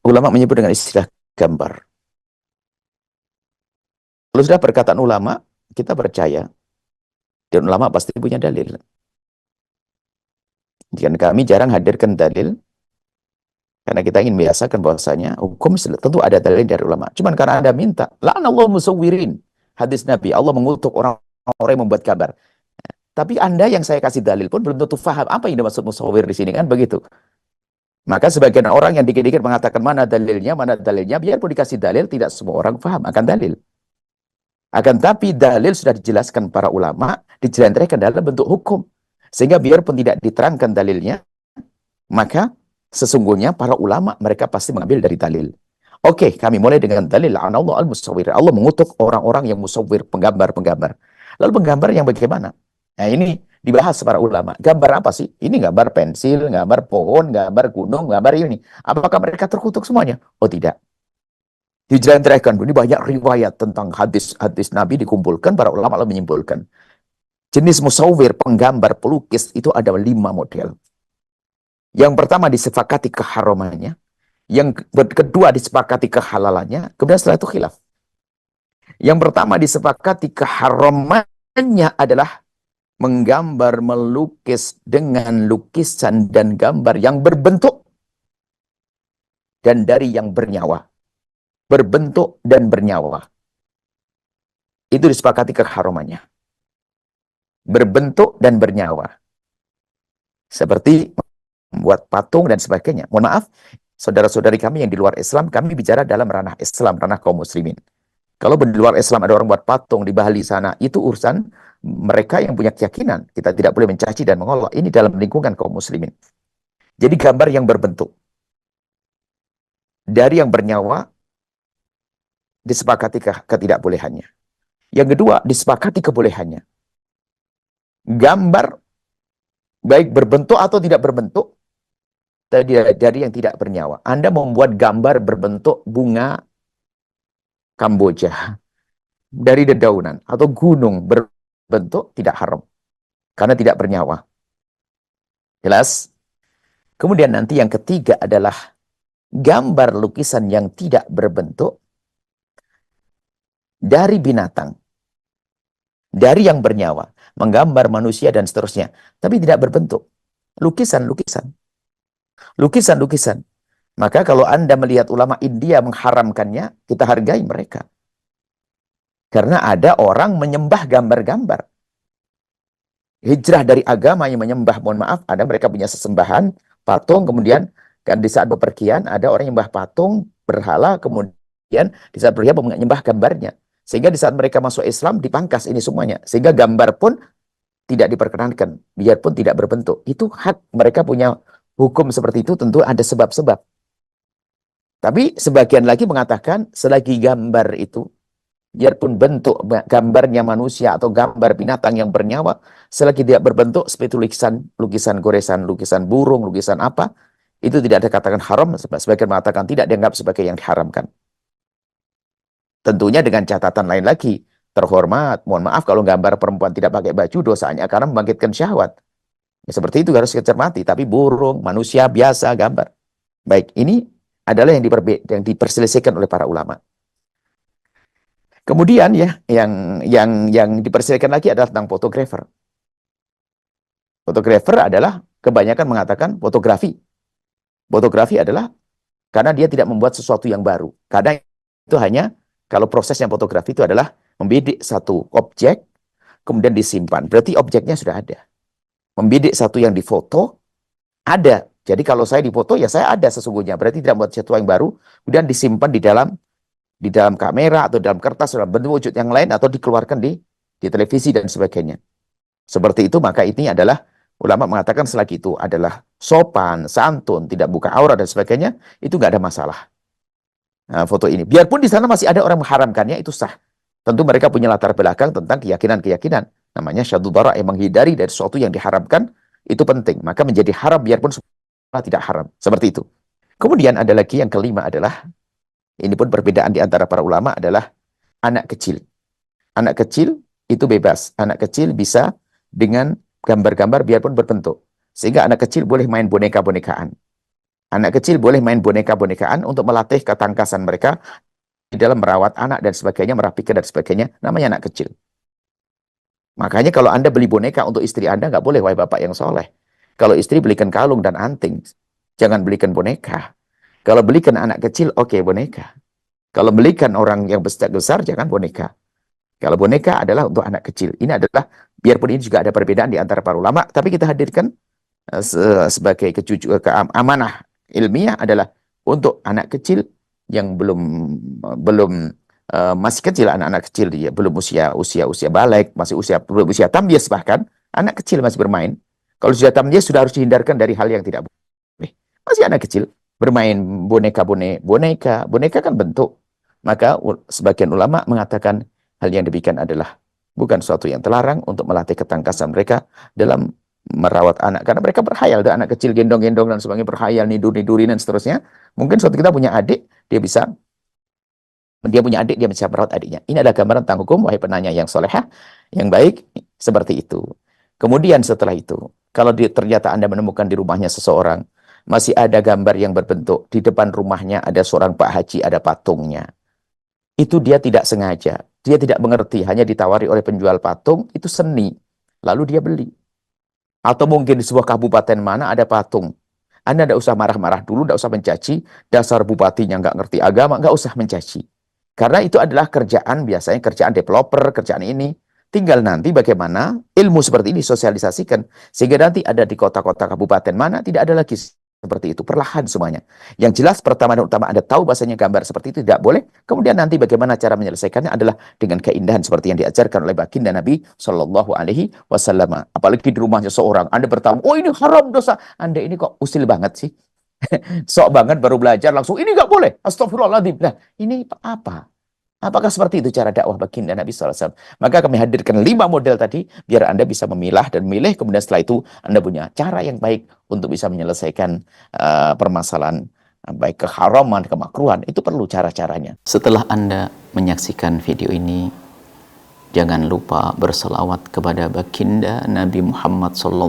Ulama menyebut dengan istilah gambar. Kalau sudah perkataan ulama, kita percaya. Dan ulama pasti punya dalil. Dan kami jarang hadirkan dalil, karena kita ingin membiasakan bahwasanya hukum tentu ada dalil dari ulama. Cuman karena Anda minta, la'anallahu musawwirin. Hadis Nabi, Allah mengutuk orang-orang yang membuat gambar. Tapi Anda yang saya kasih dalil pun belum tentu faham apa yang dimaksud musawwir di sini, kan begitu. Maka sebagian orang yang dikit-dikit mengatakan mana dalilnya, biarpun dikasih dalil, tidak semua orang faham akan dalil. Akan tapi dalil sudah dijelaskan para ulama, dijelaskan dalam bentuk hukum. Sehingga biarpun tidak diterangkan dalilnya, maka sesungguhnya para ulama mereka pasti mengambil dari dalil. Oke, kami mulai dengan dalil Allah al-musawwir. Allah mengutuk orang-orang yang musawwir, penggambar-penggambar. Lalu penggambar yang bagaimana? Nah, ini dibahas para ulama. Gambar apa sih? Ini gambar pensil, gambar pohon, gambar gunung, gambar ini. Apakah mereka terkutuk semuanya? Oh, tidak. Dijelaskan, ini banyak riwayat tentang hadis-hadis Nabi dikumpulkan, para ulama lalu menyimpulkan. Jenis musawwir, penggambar, pelukis, itu ada 5 model. Yang pertama disepakati keharamannya, yang kedua disepakati kehalalannya, kemudian setelah itu khilaf. Yang pertama disepakati keharamannya adalah menggambar, melukis dengan lukisan dan gambar yang berbentuk dan dari yang bernyawa. Berbentuk dan bernyawa. Itu disepakati keharamannya. Berbentuk dan bernyawa. Seperti membuat patung dan sebagainya. Mohon maaf, saudara-saudari kami yang di luar Islam, kami bicara dalam ranah Islam, ranah kaum muslimin. Kalau di luar Islam ada orang buat patung di Bali sana, itu urusan mereka yang punya keyakinan. Kita tidak boleh mencaci dan mengolok. Ini dalam lingkungan kaum muslimin. Jadi gambar yang berbentuk. Dari yang bernyawa, disepakati ketidakbolehannya. Yang kedua, disepakati kebolehannya. Gambar, baik berbentuk atau tidak berbentuk, dari yang tidak bernyawa. Anda membuat gambar berbentuk bunga Kamboja dari dedaunan atau gunung berbentuk, tidak haram karena tidak bernyawa. Jelas? Kemudian nanti yang ketiga adalah gambar lukisan yang tidak berbentuk dari binatang, dari yang bernyawa, menggambar manusia dan seterusnya, tapi tidak berbentuk. Lukisan-lukisan. Lukisan-lukisan. Maka kalau Anda melihat ulama India mengharamkannya, kita hargai mereka. Karena ada orang menyembah gambar-gambar. Hijrah dari agama yang menyembah, mohon maaf, ada mereka punya sesembahan, patung, kemudian kan di saat bepergian, ada orang yang menyembah patung, berhala, kemudian di saat berpergian menyembah gambarnya. Sehingga di saat mereka masuk Islam, dipangkas ini semuanya. Sehingga gambar pun tidak diperkenankan, biarpun tidak berbentuk. Itu hak, mereka punya hukum seperti itu, tentu ada sebab-sebab. Tapi sebagian lagi mengatakan selagi gambar itu, biarpun bentuk gambarnya manusia atau gambar binatang yang bernyawa, selagi tidak berbentuk seperti lukisan goresan, lukisan burung, lukisan apa, itu tidak ada katakan haram, sebagian mengatakan tidak dianggap sebagai yang diharamkan. Tentunya dengan catatan lain lagi, terhormat, mohon maaf kalau gambar perempuan tidak pakai baju, dosanya karena membangkitkan syahwat. Ya, seperti itu harus dicermati, tapi burung, manusia biasa gambar. Baik, ini adalah yang diperselisihkan oleh para ulama. Kemudian ya, yang diperselisihkan lagi adalah tentang fotografer. Fotografer adalah kebanyakan mengatakan fotografi. Fotografi adalah karena dia tidak membuat sesuatu yang baru. Kadang itu hanya kalau prosesnya fotografi itu adalah membidik satu objek, kemudian disimpan. Berarti objeknya sudah ada. Membidik satu yang difoto, ada. Jadi kalau saya difoto, ya saya ada sesungguhnya. Berarti tidak membuat sesuatu yang baru, kemudian disimpan di dalam kamera atau dalam kertas, dalam bentuk wujud yang lain, atau dikeluarkan di televisi dan sebagainya. Seperti itu, maka ini adalah, ulama mengatakan selagi itu adalah sopan, santun, tidak buka aurat dan sebagainya, itu nggak ada masalah. Nah, foto ini. Biarpun di sana masih ada orang mengharamkannya, itu sah. Tentu mereka punya latar belakang tentang keyakinan-keyakinan. Namanya syaddu bara, yang menghindari dari sesuatu yang diharamkan, itu penting. Maka menjadi haram biarpun tidak haram. Seperti itu. Kemudian ada lagi yang kelima adalah, ini pun perbedaan di antara para ulama adalah anak kecil. Anak kecil itu bebas. Anak kecil bisa dengan gambar-gambar biarpun berbentuk. Sehingga anak kecil boleh main boneka-bonekaan. Anak kecil boleh main boneka-bonekaan untuk melatih ketangkasan mereka di dalam merawat anak dan sebagainya, merapikan dan sebagainya, namanya anak kecil. Makanya kalau Anda beli boneka untuk istri Anda, nggak boleh, wahai bapak yang soleh. Kalau istri belikan kalung dan anting, jangan belikan boneka. Kalau belikan anak kecil, oke, boneka. Kalau belikan orang yang besar, jangan boneka. Kalau boneka adalah untuk anak kecil. Ini adalah, biarpun ini juga ada perbedaan di antara para ulama, tapi kita hadirkan sebagai amanah ilmiah adalah untuk anak kecil yang belum masih kecil, anak-anak kecil, dia belum usia balik, masih belum usia tamyiz, bahkan anak kecil masih bermain. Kalau sudah tamyiz sudah harus dihindarkan dari hal yang tidak boleh. Masih anak kecil bermain boneka kan bentuk. Maka sebagian ulama mengatakan hal yang demikian adalah bukan suatu yang terlarang untuk melatih ketangkasan mereka dalam merawat anak. Karena mereka berkhayal, ada anak kecil gendong-gendong dan sebagainya, berkhayal, nidur-nidurin dan seterusnya. Mungkin suatu kita punya adik, dia bisa merawat adiknya. Ini adalah gambaran tentang hukum, wahai penanya yang solehah, yang baik, seperti itu. Kemudian setelah itu, kalau ternyata Anda menemukan di rumahnya seseorang, masih ada gambar yang berbentuk, di depan rumahnya ada seorang Pak Haji, ada patungnya. Itu dia tidak sengaja, dia tidak mengerti, hanya ditawari oleh penjual patung, itu seni. Lalu dia beli. Atau mungkin di sebuah kabupaten mana ada patung. Anda tidak usah marah-marah dulu, tidak usah mencaci, dasar bupatinya nggak ngerti agama, nggak usah mencaci. Karena itu adalah kerjaan, biasanya kerjaan developer, kerjaan ini. Tinggal nanti bagaimana ilmu seperti ini sosialisasikan. Sehingga nanti ada di kota-kota kabupaten mana, tidak ada lagi seperti itu. Perlahan semuanya. Yang jelas pertama dan utama Anda tahu bahasanya gambar seperti itu tidak boleh. Kemudian nanti bagaimana cara menyelesaikannya adalah dengan keindahan seperti yang diajarkan oleh baginda Nabi Shallallahu Alaihi Wasallam. Apalagi di rumahnya seorang, Anda bertamu, oh ini haram dosa. Anda ini kok usil banget sih. Sok banget baru belajar langsung, ini nggak boleh. Astagfirullahaladzim. Nah, ini apa? Apakah seperti itu cara dakwah baginda Nabi SAW? Maka kami hadirkan 5 model tadi, biar Anda bisa memilah dan memilih, kemudian setelah itu Anda punya cara yang baik untuk bisa menyelesaikan permasalahan baik keharaman, kemakruhan, itu perlu cara-caranya. Setelah Anda menyaksikan video ini, jangan lupa berselawat kepada baginda Nabi Muhammad SAW.